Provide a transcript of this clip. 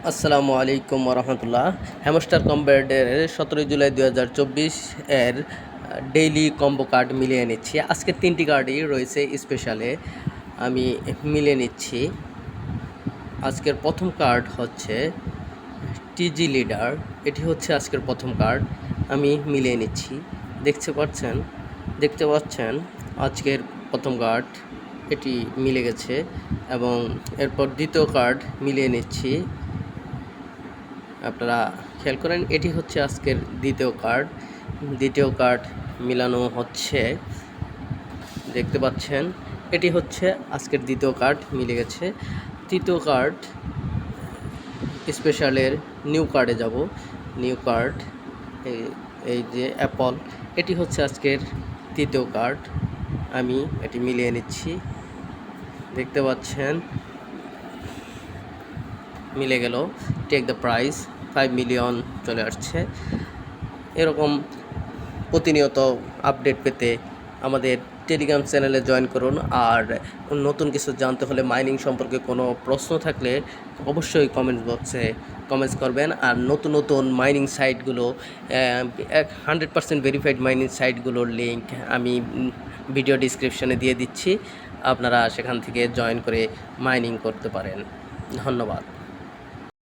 আসসালামু আলাইকুম রহমতুল্লাহ। হ্যামস্টার কম্ব্যাটের 17 জুলাই 2024 এর ডেইলি কম্বো কার্ড মিলিয়ে নিচ্ছি। আজকের 3টি কার্ডই রয়েছে স্পেশালে, আমি মিলিয়ে নিচ্ছি। আজকের প্রথম কার্ড হচ্ছে টিজি লিডার, এটি হচ্ছে আজকের প্রথম কার্ড, আমি মিলিয়ে নিচ্ছি। দেখতে পাচ্ছেন আজকের প্রথম কার্ড এটি মিলে গেছে, এবং এরপর দ্বিতীয় কার্ড মিলিয়ে নিচ্ছি। আপনারা খেয়াল করেন, এটি হচ্ছে আজকের দ্বিতীয় কার্ড মিলানো হচ্ছে। দেখতে পাচ্ছেন এটি হচ্ছে আজকের দ্বিতীয় কার্ড মিলে গেছে। তৃতীয় কার্ড স্পেশালের নিউ কার্ডে যাব। নিউ কার্ড এই যে অ্যাপল, এটি হচ্ছে আজকের তৃতীয় কার্ড, আমি এটি মিলিয়ে নিচ্ছি। দেখতে পাচ্ছেন মিলে গেল। টেক দ্য প্রাইস 5 মিলিয়ন চলে আসছে। এরকম প্রতিনিয়ত আপডেট পেতে আমাদের টেলিগ্রাম চ্যানেলে জয়েন করুন। আর নতুন কিছু জানতে হলে, মাইনিং সম্পর্কে কোনো প্রশ্ন থাকলে অবশ্যই কমেন্ট বক্সে কমেন্টস করবেন। আর নতুন মাইনিং সাইটগুলো 100% ভেরিফাইড মাইনিং সাইটগুলোর লিঙ্ক আমি ভিডিও ডিসক্রিপশনে দিয়ে দিচ্ছি, আপনারা সেখান থেকে জয়েন করে মাইনিং করতে পারেন। ধন্যবাদ।